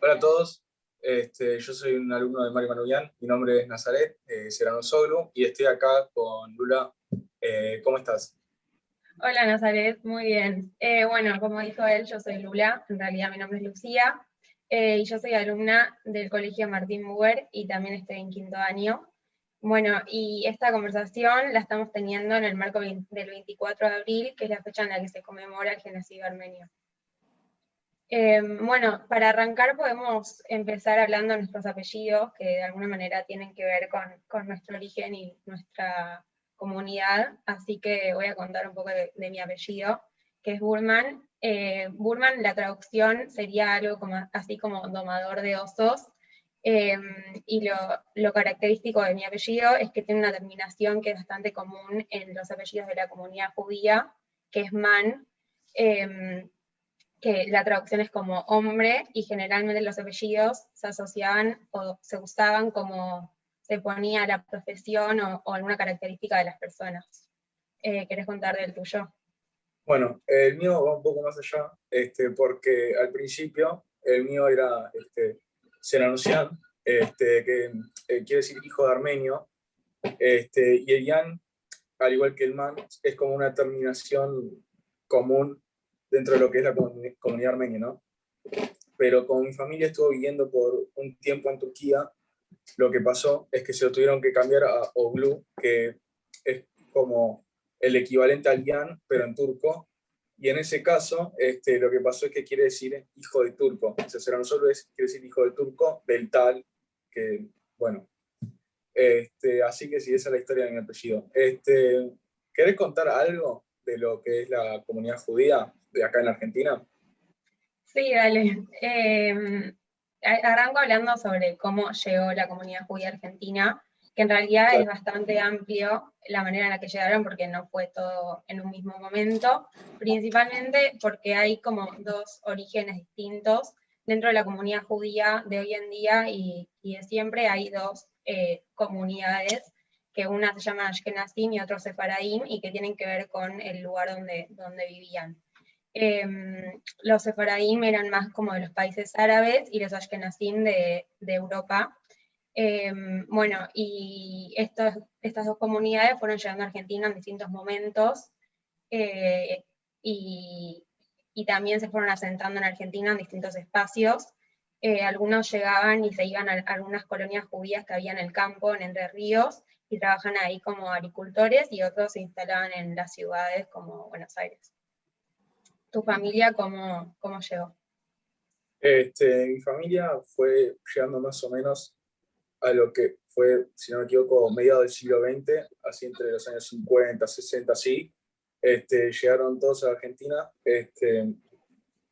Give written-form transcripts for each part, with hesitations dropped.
Hola a todos, yo soy un alumno de Mario Manubian, mi nombre es Nazaret Serrano Soglu y estoy acá con Lula. ¿Cómo estás? Hola Nazaret, muy bien. Bueno, como dijo él, yo soy Lula, en realidad mi nombre es Lucía, y yo soy alumna del Colegio Martín Buber y también estoy en quinto año. Bueno, y esta conversación la estamos teniendo en el marco del 24 de abril, que es la fecha en la que se conmemora el genocidio armenio. Bueno, para arrancar podemos empezar hablando de nuestros apellidos, que de alguna manera tienen que ver con nuestro origen y nuestra comunidad, así que voy a contar un poco de mi apellido, que es Burman. Burman, la traducción sería algo así como domador de osos, y lo característico de mi apellido es que tiene una terminación que es bastante común en los apellidos de la comunidad judía, que es Man, que la traducción es como hombre, y generalmente los apellidos se asociaban o se usaban como se ponía la profesión o alguna característica de las personas. ¿Querés contar del tuyo? Bueno, el mío va un poco más allá, porque al principio el mío era Seranusian, que quiere decir hijo de armenio, y el Yan, al igual que el Man, es como una terminación común dentro de lo que es la comunidad armenia, ¿no? Pero como mi familia estuvo viviendo por un tiempo en Turquía, lo que pasó es que se lo tuvieron que cambiar a Oglu, que es como el equivalente al Yan, pero en turco. Y en ese caso, lo que pasó es que quiere decir hijo de turco. O sea, Serrano solo quiere decir hijo de turco del tal, que, bueno. Así que sí, esa es la historia de mi apellido. ¿Querés contar algo de lo que es la comunidad judía de acá en Argentina? Sí, dale. Arranco hablando sobre cómo llegó la comunidad judía argentina, que en realidad es bastante amplio la manera en la que llegaron, porque no fue todo en un mismo momento, principalmente porque hay como dos orígenes distintos dentro de la comunidad judía de hoy en día y de siempre. Hay dos comunidades, que una se llama Ashkenazim y otro Sefaradim, y que tienen que ver con el lugar donde vivían. Los sefaradim eran más como de los países árabes y los ashkenazim de Europa. Bueno, y estas dos comunidades fueron llegando a Argentina en distintos momentos, eh, y, y también se fueron asentando en Argentina en distintos espacios. Algunos llegaban y se iban a algunas colonias judías que había en el campo, en Entre Ríos, y trabajan ahí como agricultores, y otros se instalaban en las ciudades como Buenos Aires. ¿Tu familia cómo llegó? Mi familia fue llegando más o menos a lo que fue, si no me equivoco, mediados del siglo XX, así entre los años 50, 60, así. Llegaron todos a Argentina.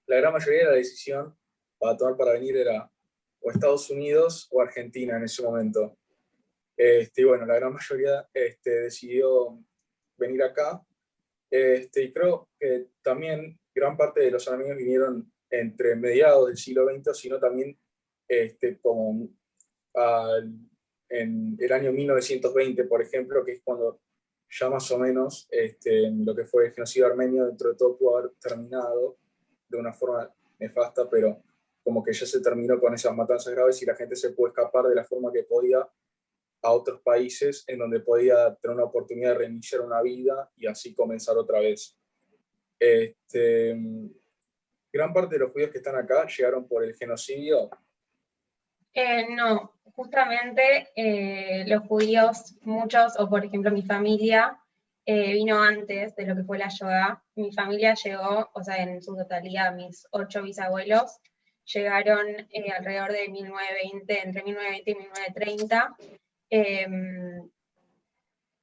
La gran mayoría de la decisión para tomar para venir era o Estados Unidos o Argentina en ese momento. Y bueno, la gran mayoría decidió venir acá. Y creo que también gran parte de los armenios vinieron entre mediados del siglo XX, sino también como al, en el año 1920, por ejemplo, que es cuando ya más o menos lo que fue el genocidio armenio dentro de todo pudo haber terminado de una forma nefasta, pero como que ya se terminó con esas matanzas graves y la gente se pudo escapar de la forma que podía a otros países en donde podía tener una oportunidad de reiniciar una vida y así comenzar otra vez. Este, Gran parte de los judíos que están acá llegaron por el genocidio. No, justamente los judíos, muchos, o por ejemplo mi familia, vino antes de lo que fue la Shoah. Mi familia llegó, o sea, en su totalidad, mis 8 bisabuelos llegaron alrededor de 1920, entre 1920 y 1930.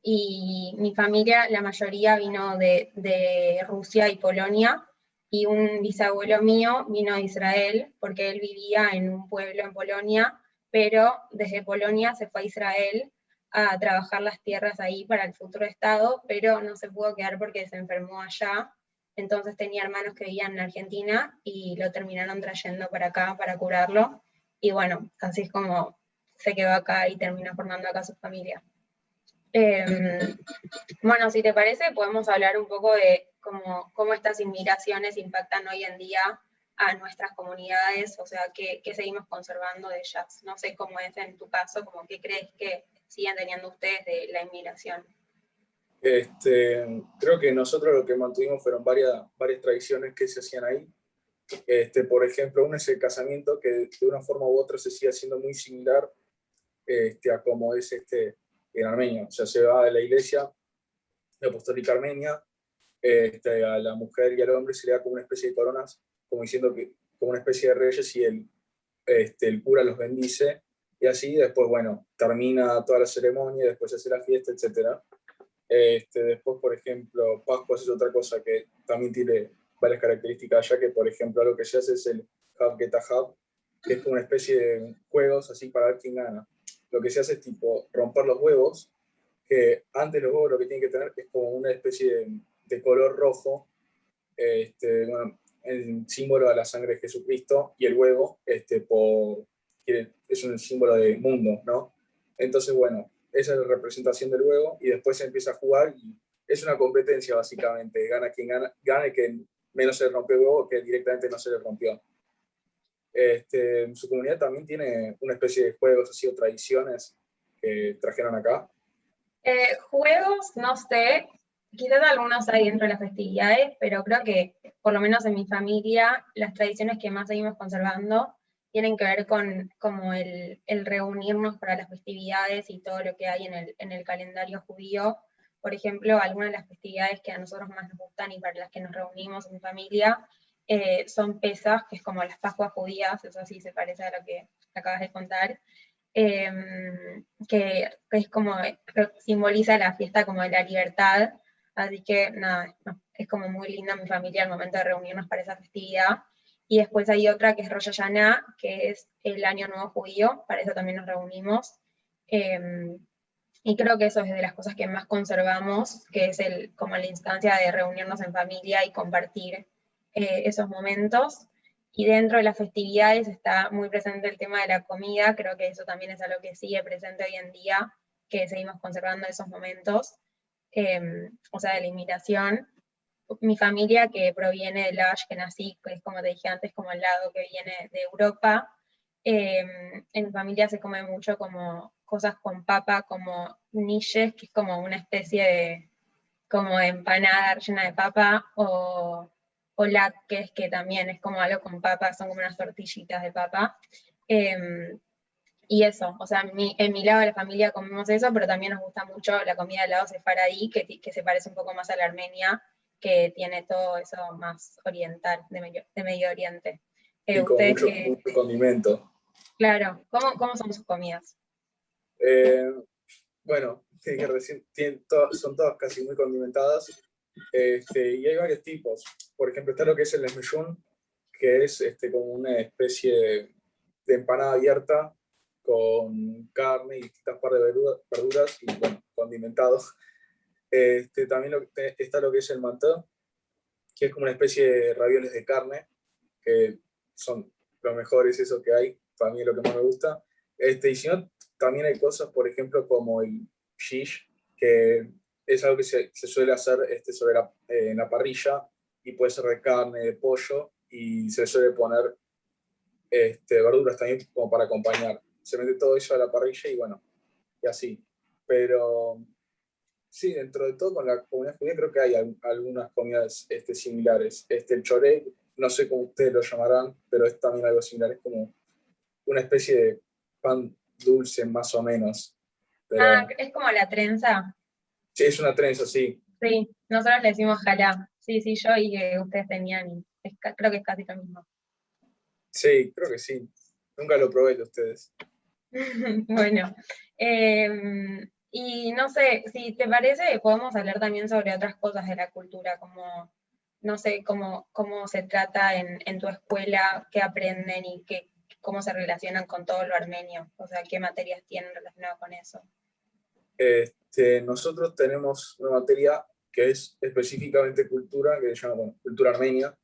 Y mi familia, la mayoría vino de Rusia y Polonia, y un bisabuelo mío vino de Israel, porque él vivía en un pueblo en Polonia, pero desde Polonia se fue a Israel a trabajar las tierras ahí para el futuro Estado, pero no se pudo quedar porque se enfermó allá. Entonces tenía hermanos que vivían en Argentina y lo terminaron trayendo para acá para curarlo, y bueno, así es como se quedó acá y terminó formando acá su familia. Bueno, si te parece, podemos hablar un poco de cómo estas inmigraciones impactan hoy en día a nuestras comunidades, o sea, qué seguimos conservando de ellas. No sé cómo es en tu caso, como qué crees que siguen teniendo ustedes de la inmigración. Creo que nosotros lo que mantuvimos fueron varias tradiciones que se hacían ahí. Por ejemplo, uno es el casamiento, que de una forma u otra se sigue haciendo muy similar a como es en Armenia. O sea, se va a la iglesia apostólica armenia, a la mujer y al hombre se le da como una especie de coronas, como diciendo que como una especie de reyes, y el cura los bendice, y así después, bueno, termina toda la ceremonia, después se hace la fiesta, etc. Después, por ejemplo, Pascua es otra cosa que también tiene varias características, ya que, por ejemplo, lo que se hace es el Hab Geta Hab, que es como una especie de juegos así para ver quién gana. Lo que se hace es tipo romper los huevos, que antes los huevos lo que tienen que tener es como una especie de color rojo, bueno, el símbolo de la sangre de Jesucristo, y el huevo es un símbolo de mundo, ¿no? Entonces, bueno, esa es la representación del huevo, y después se empieza a jugar, y es una competencia básicamente, gana quien gane que menos se le rompió el huevo, que directamente no se le rompió. Su comunidad también tiene una especie de juegos así o tradiciones que trajeron acá. Juegos, no sé, quizás algunos hay dentro de las festividades, pero creo que, por lo menos en mi familia, las tradiciones que más seguimos conservando tienen que ver con como el reunirnos para las festividades y todo lo que hay en el calendario judío. Por ejemplo, algunas de las festividades que a nosotros más nos gustan y para las que nos reunimos en familia son Pesaj, que es como las Pascuas judías, eso sí se parece a lo que acabas de contar, que es como, simboliza la fiesta como de la libertad, así que nada, es como muy linda mi familia al momento de reunirnos para esa festividad. Y después hay otra que es Rosh Hashanah, que es el Año Nuevo Judío, para eso también nos reunimos. Y creo que eso es de las cosas que más conservamos, que es como la instancia de reunirnos en familia y compartir esos momentos. Y dentro de las festividades está muy presente el tema de la comida, creo que eso también es algo que sigue presente hoy en día, que seguimos conservando esos momentos, o sea, de la inmigración. Mi familia, que proviene del Lavash, que nací, que es como te dije antes, como el lado que viene de Europa, en mi familia se come mucho como cosas con papa, como niches, que es como una especie de como empanada llena de papa, o latkes, que también es como algo con papa, son como unas tortillitas de papa. Y eso, o sea, en mi lado de la familia comemos eso, pero también nos gusta mucho la comida del lado sefaradí, que se parece un poco más a la armenia, que tiene todo eso más oriental, de Medio Oriente. Y con Ustedes mucho condimento. claro, ¿cómo son sus comidas? Eh, bueno, que recién son todas casi muy condimentadas, y hay varios tipos. Por ejemplo, está lo que es el esmellón, que es como una especie de empanada abierta con carne y distintas partes de verduras y, bueno, condimentados. También está lo que es el mantó, que es como una especie de ravioles de carne, que son los mejores eso que hay, para mí es lo que más me gusta. Y si no, también hay cosas, por ejemplo, como el shish, que es algo que se suele hacer en la parrilla, y puede ser de carne, de pollo, y se suele poner verduras también como para acompañar. Se mete todo eso a la parrilla y, bueno, y así. Pero sí, dentro de todo, con la comunidad judía creo que hay algunas comidas similares. El choré, no sé cómo ustedes lo llamarán, pero es también algo similar. Es como una especie de pan dulce, más o menos. Ah, Pero es como la trenza. sí, es una trenza, sí. Sí, nosotros le decimos jalá. Sí, sí, yo y que ustedes tenían, y creo que es casi lo mismo. Sí, creo que sí. Nunca lo probé de ustedes. Bueno, y no sé, si te parece, podemos hablar también sobre otras cosas de la cultura, como, no sé, cómo se trata en tu escuela, qué aprenden y cómo se relacionan con todo lo armenio, o sea, qué materias tienen relacionadas con eso. Nosotros tenemos una materia que es específicamente cultura, que se llama, bueno, cultura armenia.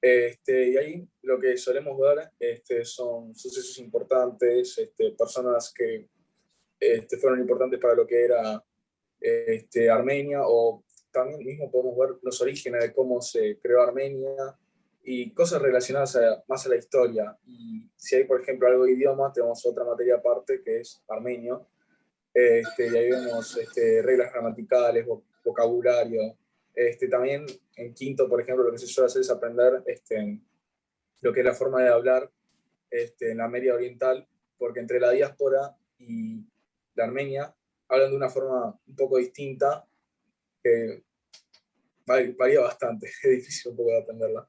Y ahí lo que solemos ver son sucesos importantes, personas que fueron importantes para lo que era Armenia, o también mismo podemos ver los orígenes de cómo se creó Armenia y cosas relacionadas más a la historia. Y si hay, por ejemplo, algo de idioma, tenemos otra materia aparte que es armenio, y ahí vemos reglas gramaticales, vocabulario. También en quinto, por ejemplo, lo que se suele hacer es aprender lo que es la forma de hablar en la Media Oriental, porque entre la diáspora y la Armenia hablan de una forma un poco distinta, que varía bastante, es difícil un poco de aprenderla.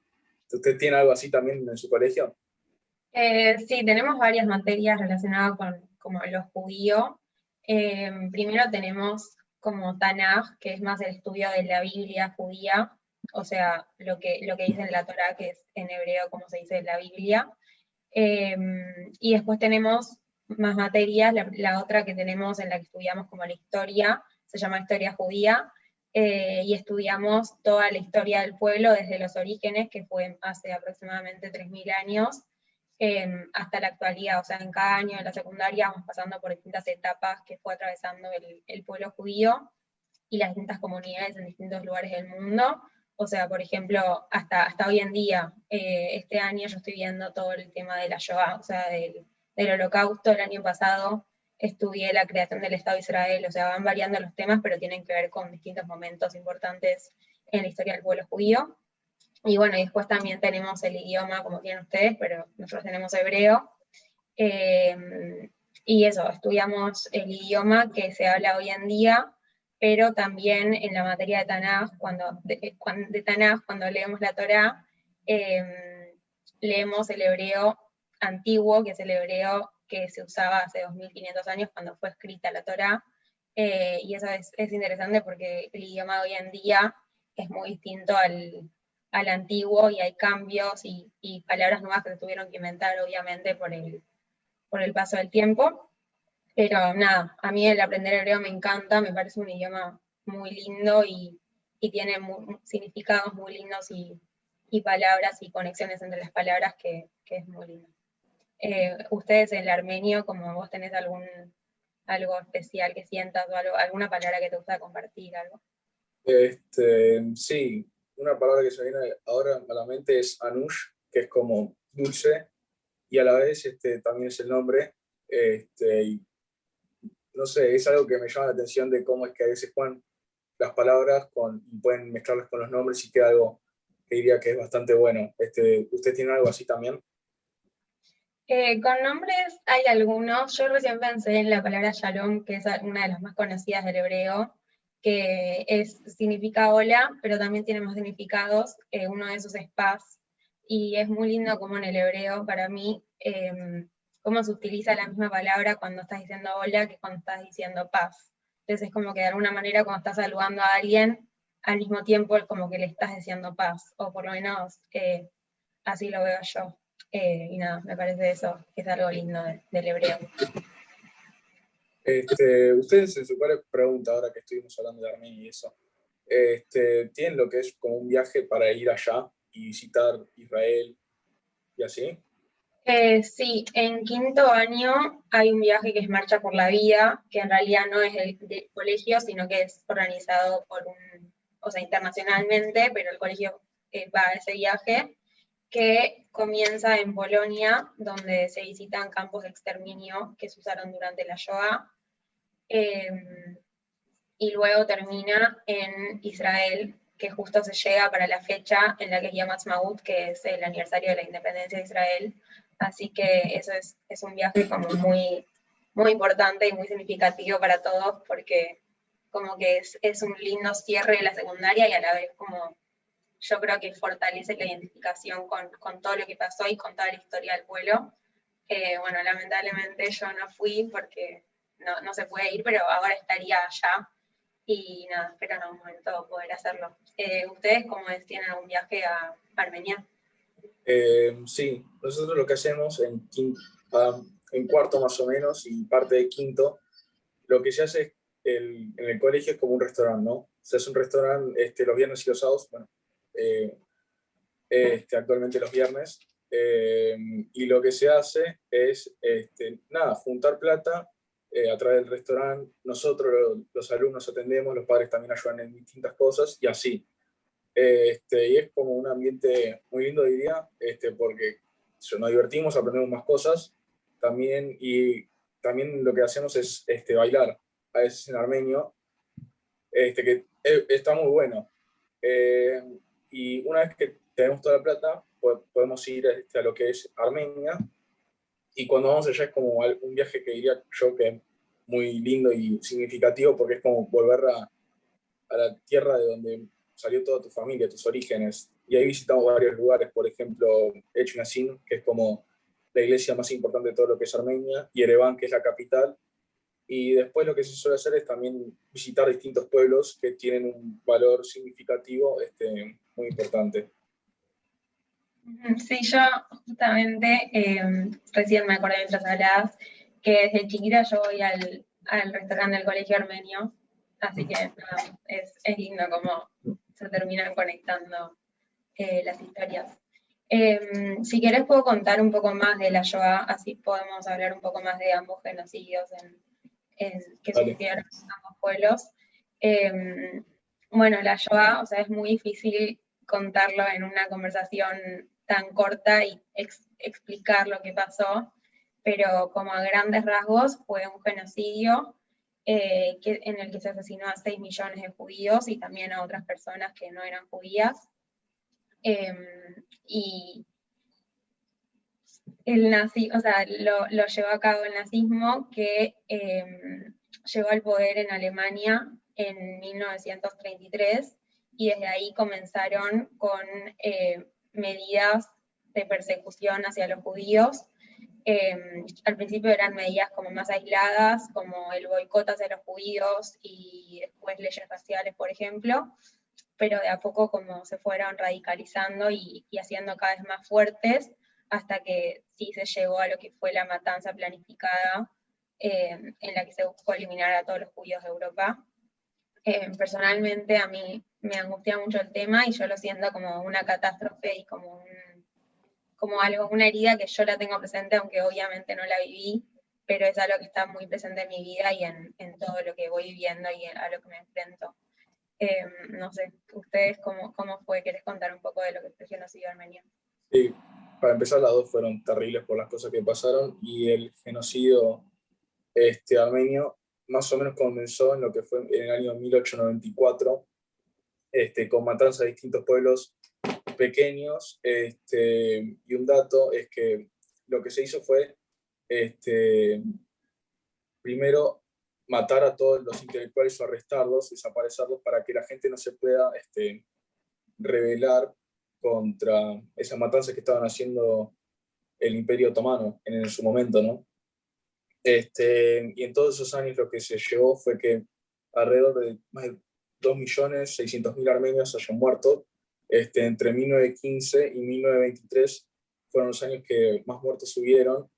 ¿Usted tiene algo así también en su colegio? Sí, tenemos varias materias relacionadas con como lo judío. Primero tenemos como Tanaj, que es más el estudio de la Biblia judía, o sea, lo que dice en la Torá, que es en hebreo como se dice la Biblia. Y después tenemos más materias, la otra que tenemos en la que estudiamos como la historia, se llama Historia Judía, y estudiamos toda la historia del pueblo desde los orígenes, que fue hace aproximadamente 3.000 años, hasta la actualidad. O sea, en cada año de la secundaria vamos pasando por distintas etapas que fue atravesando el pueblo judío y las distintas comunidades en distintos lugares del mundo. O sea, por ejemplo, hasta hoy en día, este año yo estoy viendo todo el tema de la Shoah, o sea, del Holocausto. El año pasado estudié la creación del Estado de Israel. O sea, van variando los temas, pero tienen que ver con distintos momentos importantes en la historia del pueblo judío. Y bueno, y después también tenemos el idioma, como tienen ustedes, pero nosotros tenemos hebreo. Y eso, estudiamos el idioma que se habla hoy en día, pero también en la materia de Tanaj, cuando leemos la Torá, leemos el hebreo antiguo, que es el hebreo que se usaba hace 2500 años cuando fue escrita la Torá, y eso es interesante porque el idioma de hoy en día es muy distinto al antiguo, y hay cambios y palabras nuevas que se tuvieron que inventar, obviamente, por el paso del tiempo. Pero nada, a mí el aprender hebreo me encanta, me parece un idioma muy lindo y tiene significados muy lindos y palabras y conexiones entre las palabras que es muy lindo. Ustedes en el armenio, como vos tenés algo especial que sientas o alguna palabra que te gusta compartir, algo. Sí, una palabra que se viene ahora a la mente es anush, que es como dulce, y a la vez también es el nombre. Y no sé, es algo que me llama la atención de cómo es que a veces juegan las palabras y pueden mezclarlas con los nombres y queda algo que diría que es bastante bueno. ¿Usted tiene algo así también? Con nombres hay algunos. Yo recién pensé en la palabra shalom, que es una de las más conocidas del hebreo, que significa hola, pero también tiene más significados. Uno de esos es paz, y es muy lindo como en el hebreo, para mí, cómo se utiliza la misma palabra cuando estás diciendo hola que cuando estás diciendo paz. Entonces es como que de alguna manera cuando estás saludando a alguien, al mismo tiempo es como que le estás diciendo paz, o por lo menos así lo veo yo. Y nada, me parece eso, que es algo lindo del hebreo. Ustedes en su pregunta, ahora que estuvimos hablando de Armenia y eso, ¿tienen lo que es como un viaje para ir allá y visitar Israel y así? Sí, en quinto año hay un viaje que es Marcha por la Vida, que en realidad no es del colegio, sino que es organizado o sea, internacionalmente, pero el colegio va a ese viaje, que comienza en Polonia, donde se visitan campos de exterminio que se usaron durante la Shoah, y luego termina en Israel, que justo se llega para la fecha en la que es Yom Ha'atzmaut, que es el aniversario de la independencia de Israel. Así que eso es un viaje como muy, muy importante y muy significativo para todos, porque como que es un lindo cierre de la secundaria, y a la vez como yo creo que fortalece la identificación con todo lo que pasó y con toda la historia del pueblo. Bueno, lamentablemente yo no fui porque no se puede ir, pero ahora estaría allá, y nada, espero en algún momento poder hacerlo. ¿Ustedes cómo es, tienen algún viaje a Armenia? Sí, nosotros lo que hacemos en cuarto más o menos y parte de quinto, lo que se hace es, en el colegio es como un restaurante, ¿no? Se hace un restaurante los viernes y los sábados, bueno, eh, actualmente los viernes, y lo que se hace es, nada, juntar plata a través del restaurante. Nosotros, los alumnos, atendemos, los padres también ayudan en distintas cosas y así. y es como un ambiente muy lindo, diría, porque nos divertimos, aprendemos más cosas también, y también lo que hacemos es bailar, a veces en armenio, que está muy bueno. Eh, y una vez que tenemos toda la plata, podemos ir a lo que es Armenia, y cuando vamos allá es como un viaje que diría yo que es muy lindo y significativo, porque es como volver a la tierra de donde salió toda tu familia, tus orígenes. Y ahí visitamos varios lugares, por ejemplo, Echnasin, que es como la iglesia más importante de todo lo que es Armenia, y Ereván, que es la capital. Y después lo que se suele hacer es también visitar distintos pueblos que tienen un valor significativo muy importante. Sí, yo justamente recién me acordé mientras hablabas que desde chiquita yo voy al restaurante del colegio armenio, así que nada, es lindo cómo se terminan conectando las historias. Si querés puedo contar un poco más de la Shoah, así podemos hablar un poco más de ambos genocidios que Vale. sufrieron ambos pueblos. Bueno, la Shoah, o sea, es muy difícil contarlo en una conversación tan corta y explicar lo que pasó, pero como a grandes rasgos fue un genocidio en el que se asesinó a 6 millones de judíos y también a otras personas que no eran judías. Y el o sea, lo llevó a cabo el nazismo, que llegó al poder en Alemania en 1933, y desde ahí comenzaron con medidas de persecución hacia los judíos. Al principio eran medidas como más aisladas, como el boicot hacia los judíos y después leyes raciales, por ejemplo, pero de a poco como se fueron radicalizando y haciendo cada vez más fuertes, hasta que sí se llegó a lo que fue la matanza planificada, en la que se buscó eliminar a todos los judíos de Europa. Personalmente a mí me angustia mucho el tema y yo lo siento como una catástrofe y como algo, una herida que yo la tengo presente, aunque obviamente no la viví, pero es algo que está muy presente en mi vida y en todo lo que voy viviendo y a lo que me enfrento. No sé, ¿ustedes cómo fue? ¿Querés contar un poco de lo que fue el genocidio armenio? Sí, para empezar, las dos fueron terribles por las cosas que pasaron, y el genocidio armenio más o menos comenzó en lo que fue en el año 1894, con matanzas de distintos pueblos pequeños, y un dato es que lo que se hizo fue, primero, matar a todos los intelectuales o arrestarlos, desaparecerlos, para que la gente no se pueda rebelar contra esas matanzas que estaban haciendo el Imperio Otomano en su momento, ¿no? Y en todos esos años lo que se llevó fue que alrededor de más de 2.600.000 armenios hayan muerto. Entre 1915 y 1923 fueron los años que más muertos hubieron.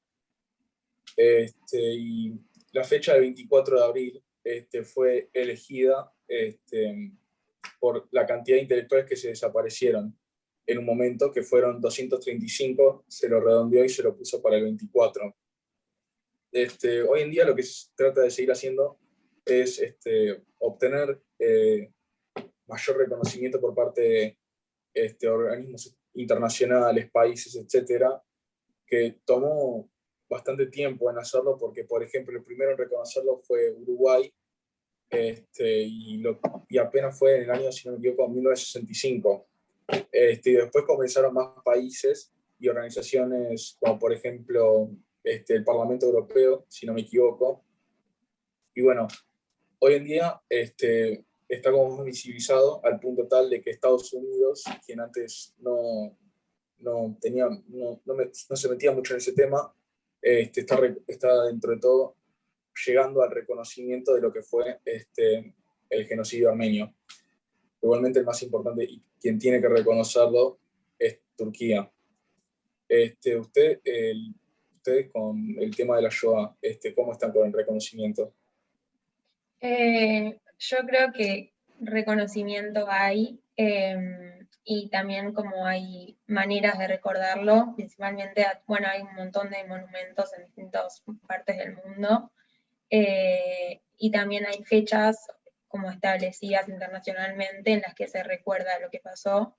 Y la fecha del 24 de abril fue elegida por la cantidad de intelectuales que se desaparecieron en un momento, que fueron 235, se lo redondeó y se lo puso para el 24. Hoy en día lo que se trata de seguir haciendo es obtener mayor reconocimiento por parte de organismos internacionales, países, etcétera, que tomó bastante tiempo en hacerlo, porque, por ejemplo, el primero en reconocerlo fue Uruguay, y apenas fue en el año, si no me equivoco, 1965. Y después comenzaron más países y organizaciones, como por ejemplo el Parlamento Europeo, si no me equivoco. Y bueno, hoy en día está como más visibilizado, al punto tal de que Estados Unidos, quien antes no se metía mucho en ese tema, está dentro de todo llegando al reconocimiento de lo que fue el genocidio armenio. Igualmente el más importante y quien tiene que reconocerlo es Turquía. Ustedes con el tema de la Shoah, ¿cómo están con el reconocimiento? Yo creo que reconocimiento hay, y también como hay maneras de recordarlo, principalmente, bueno, hay un montón de monumentos en distintas partes del mundo, y también hay fechas como establecidas internacionalmente en las que se recuerda lo que pasó.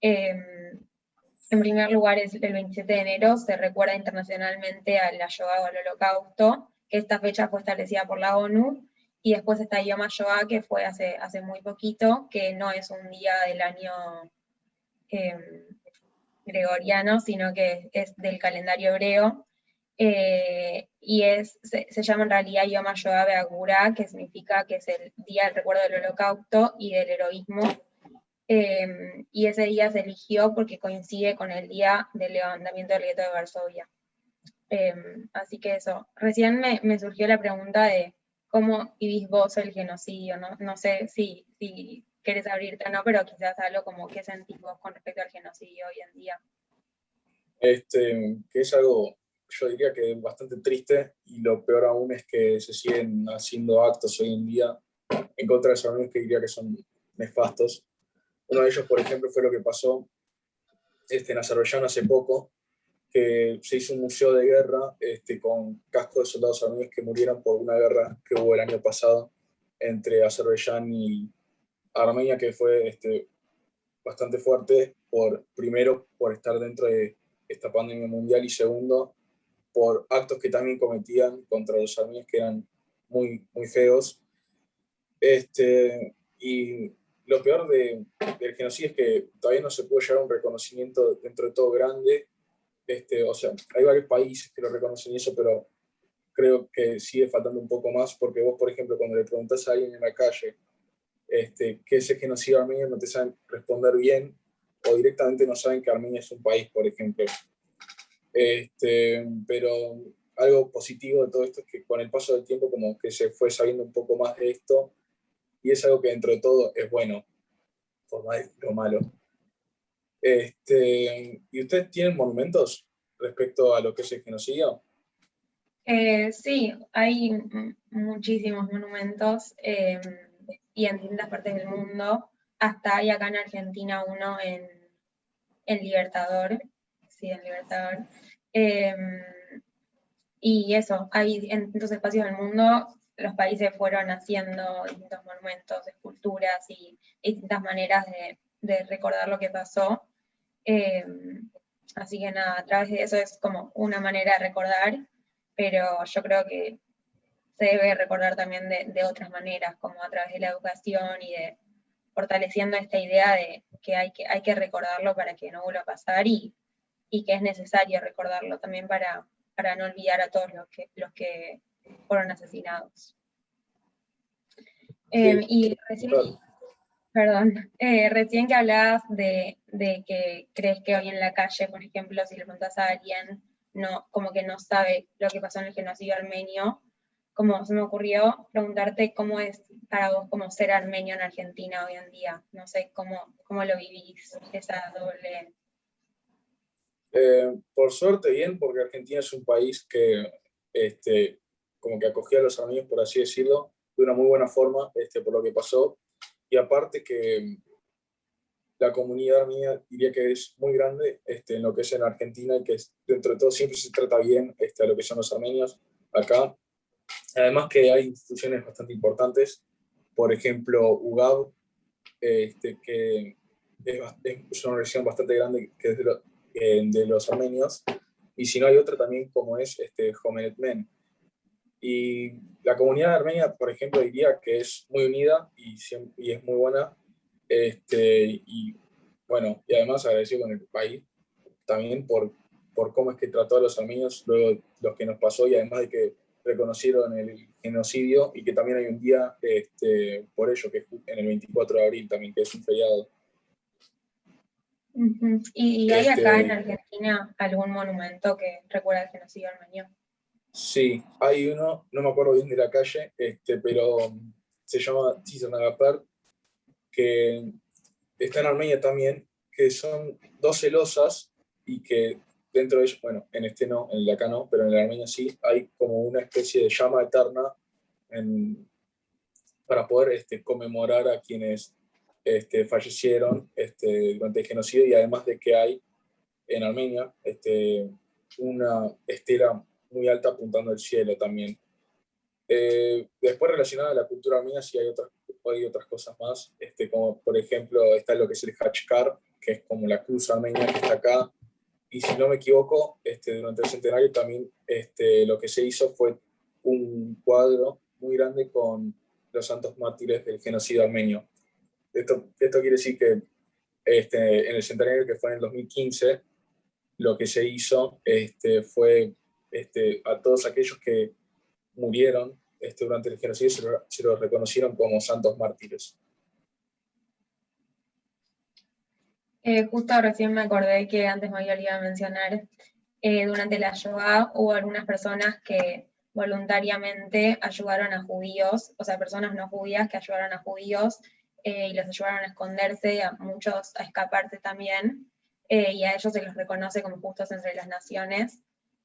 En primer lugar, es el 27 de enero, se recuerda internacionalmente a la Shoah o al Holocausto, que esta fecha fue establecida por la ONU, y después está Yom HaShoah, que fue hace muy poquito, que no es un día del año gregoriano, sino que es del calendario hebreo, y se llama en realidad Yom HaShoah Be'agura, que significa que es el día del recuerdo del Holocausto y del heroísmo. Y ese día se eligió porque coincide con el día del levantamiento del gueto de Varsovia. Así que eso. Recién me surgió la pregunta de cómo vivís vos el genocidio, ¿no? No sé si querés abrirte o no, pero quizás algo como qué sentís vos con respecto al genocidio hoy en día. Que es algo, yo diría que bastante triste, y lo peor aún es que se siguen haciendo actos hoy en día en contra de esos armenios que diría que son nefastos. Uno de ellos, por ejemplo, fue lo que pasó en Azerbaiyán hace poco, que se hizo un museo de guerra con cascos de soldados armenios que murieron por una guerra que hubo el año pasado entre Azerbaiyán y Armenia, que fue bastante fuerte, primero por estar dentro de esta pandemia mundial, y segundo por actos que también cometían contra los armenios que eran muy, muy feos. Y lo peor del genocidio es que todavía no se puede llegar a un reconocimiento dentro de todo grande. O sea, hay varios países que lo reconocen y eso, pero creo que sigue faltando un poco más, porque vos, por ejemplo, cuando le preguntás a alguien en la calle qué es el genocidio armenio, no te saben responder bien, o directamente no saben que Armenia es un país, por ejemplo. Pero algo positivo de todo esto es que con el paso del tiempo como que se fue sabiendo un poco más de esto, y es algo que dentro de todo es bueno, por más de lo malo. ¿Y ustedes tienen monumentos respecto a lo que es el genocidio? Sí, hay muchísimos monumentos y en distintas partes del mundo. Hasta hay acá en Argentina uno en Libertador, sí, en Libertador. Y eso, hay en distintos espacios del mundo, los países fueron haciendo distintos monumentos, esculturas y distintas maneras de recordar lo que pasó. Así que nada, a través de eso es como una manera de recordar, pero yo creo que se debe recordar también de otras maneras, como a través de la educación y de fortaleciendo esta idea de que hay que recordarlo para que no vuelva a pasar, y que es necesario recordarlo también para no olvidar a todos los que fueron asesinados. Sí, Y recién, total. perdón, recién que hablabas de que crees que hoy en la calle, por ejemplo, si le preguntas a alguien, no, como que no sabe lo que pasó en el genocidio armenio, como se me ocurrió preguntarte cómo es para vos como ser armenio en Argentina hoy en día. No sé cómo lo vivís, esa doble. Por suerte bien, porque Argentina es un país que como que acogía a los armenios, por así decirlo, de una muy buena forma, por lo que pasó. Y aparte que la comunidad armenia diría que es muy grande en lo que es en Argentina, y que dentro de todo siempre se trata bien a lo que son los armenios acá. Además que hay instituciones bastante importantes, por ejemplo, UGAB, que es una organización bastante grande que es de los armenios, y si no hay otra también como es Jomenet Men. Y la comunidad armenia, por ejemplo, diría que es muy unida y es muy buena, y bueno, y además agradecido con el país también por cómo es que trató a los armenios luego de lo que nos pasó, y además de que reconocieron el genocidio, y que también hay un día por ello, que es en el 24 de abril también, que es un feriado. ¿Y hay acá en Este, Argentina algún monumento que recuerda el genocidio armenio? sí, hay uno, no me acuerdo bien de la calle, pero se llama Tizanagapar, que está en Armenia también, que son 12 losas, y que dentro de ellos, bueno, en este no, en el de acá no, pero en el Armenia sí, hay como una especie de llama eterna para poder conmemorar a quienes fallecieron durante el genocidio, y además de que hay en Armenia una estela muy alta apuntando al cielo también. Después, relacionada a la cultura armenia, sí hay hay otras cosas más, como por ejemplo está lo que es el Hachkar, que es como la cruz armenia que está acá, y si no me equivoco, durante el centenario también lo que se hizo fue un cuadro muy grande con los santos mártires del genocidio armenio. Esto quiere decir que en el centenario, que fue en el 2015, lo que se hizo fue a todos aquellos que murieron durante el genocidio se los reconocieron como santos mártires. Justo recién me acordé que antes me había olvidado mencionar, durante la Shoah hubo algunas personas que voluntariamente ayudaron a judíos, o sea, personas no judías que ayudaron a judíos y los ayudaron a esconderse, a muchos a escaparse también, y a ellos se los reconoce como justos entre las naciones,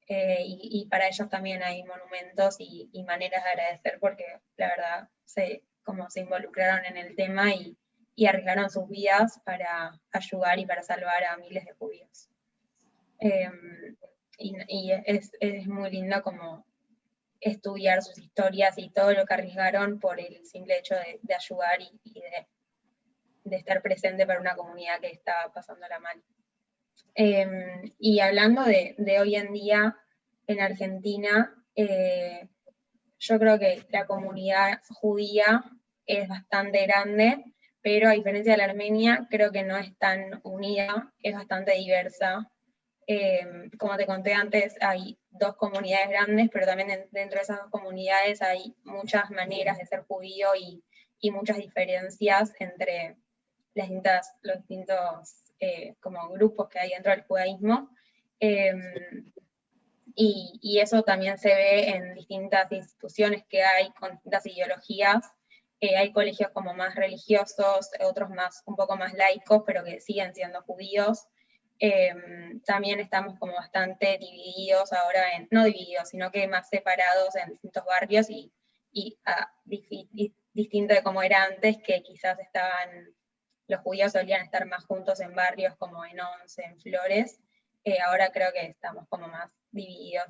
y para ellos también hay monumentos y maneras de agradecer, porque la verdad como se involucraron en el tema y arriesgaron sus vidas para ayudar y para salvar a miles de judíos. Y es muy lindo como estudiar sus historias y todo lo que arriesgaron por el simple hecho de ayudar y de estar presente para una comunidad que está pasándola mal. Y hablando de hoy en día en Argentina, yo creo que la comunidad judía es bastante grande, pero a diferencia de la armenia, creo que no es tan unida, es bastante diversa. Como te conté antes, hay 2 comunidades grandes, pero también dentro de esas 2 comunidades hay muchas maneras de ser judío y muchas diferencias entre los distintos como grupos que hay dentro del judaísmo. Y eso también se ve en distintas instituciones que hay, con distintas ideologías. Hay colegios como más religiosos, otros un poco más laicos, pero que siguen siendo judíos. También estamos como bastante divididos ahora, no divididos, sino que más separados en distintos barrios y distinto de como era antes, que quizás los judíos solían estar más juntos en barrios como en Once, en Flores. Ahora creo que estamos como más divididos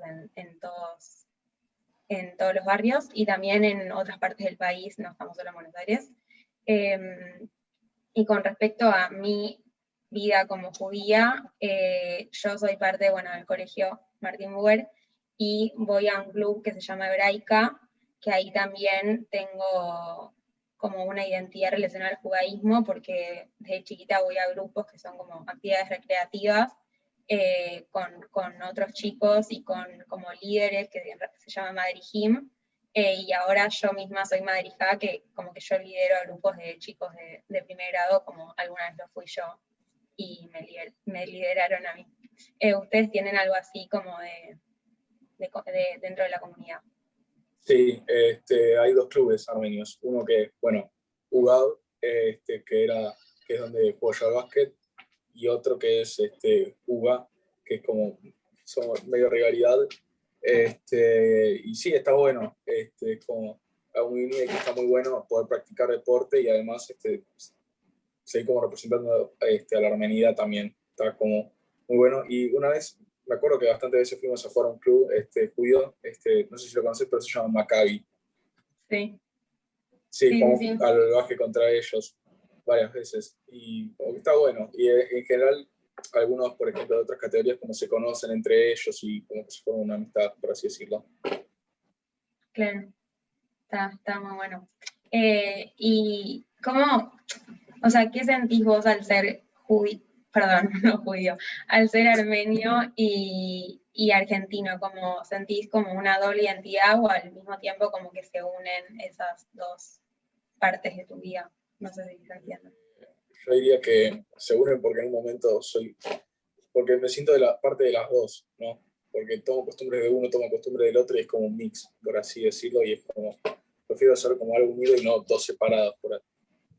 en todos los barrios y también en otras partes del país, no estamos solo en Buenos Aires. Y con respecto a mi vida como judía, yo soy parte, del colegio Martín Buber y voy a un club que se llama Hebraica, que ahí también tengo como una identidad relacionada al judaísmo, porque desde chiquita voy a grupos que son como actividades recreativas, con otros chicos y con como líderes que se llama Madrijim, y ahora yo misma soy madrija, que como que yo lidero a grupos de chicos de primer grado, como alguna vez lo fui yo, y me lideraron a mí. ¿Ustedes tienen algo así como dentro de la comunidad? Sí, hay 2 clubes armenios. Uno que, UGAD, que es donde juego yo al básquet, y otro que es UBA, que es como somos medio rivalidad. Y sí, está bueno. Como a un que está muy bueno poder practicar deporte y además seguir como representando a la armenidad también. Está como muy bueno. Y una vez, me acuerdo que bastantes veces fuimos a jugar a un club judío, no sé si lo conoces, pero se llama Maccabi. Sí. Sí, jugamos al básquet contra ellos varias veces. Y como que está bueno. Y en general, algunos, por ejemplo, de otras categorías, como se conocen entre ellos y como que se forma una amistad, por así decirlo. Claro, está muy bueno. ¿Y cómo, o sea, qué sentís vos al ser no judío, al ser armenio y argentino? ¿Cómo sentís como una doble identidad o al mismo tiempo como que se unen esas 2 partes de tu vida? No sé si se entiende. Yo diría que se unen porque en un momento porque me siento de la parte de las 2, ¿no? Porque tomo costumbres de uno, tomo costumbres del otro y es como un mix, por así decirlo, y es como, prefiero hacer como algo unido y no 2 separados, por ahí,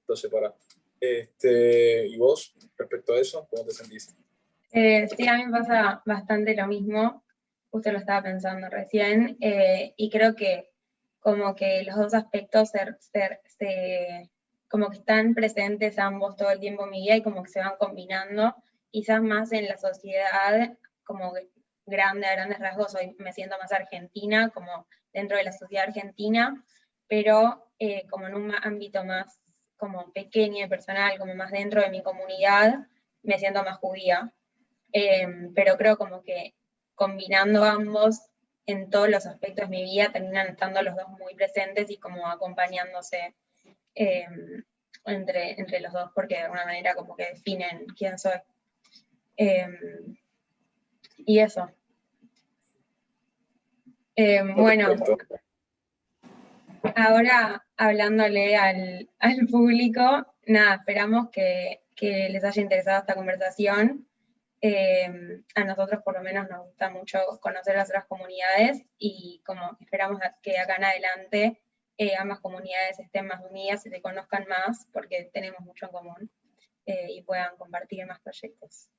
2 separados. ¿Y vos, respecto a eso, cómo te sentís? Sí, a mí me pasa bastante lo mismo, justo lo estaba pensando recién, y creo que como que los 2 aspectos como que están presentes ambos todo el tiempo en mi vida y como que se van combinando, quizás más en la sociedad como grande, a grandes rasgos, hoy me siento más argentina, como dentro de la sociedad argentina, pero como en un ámbito más como pequeña y personal, como más dentro de mi comunidad, me siento más judía. Pero creo como que combinando ambos en todos los aspectos de mi vida terminan estando los dos muy presentes y como acompañándose entre los dos, porque de alguna manera como que definen quién soy. Y eso. Bueno, ahora hablándole al público, nada, esperamos que les haya interesado esta conversación. A nosotros por lo menos nos gusta mucho conocer las otras comunidades y como esperamos que acá en adelante ambas comunidades estén más unidas y se conozcan más porque tenemos mucho en común y puedan compartir más proyectos.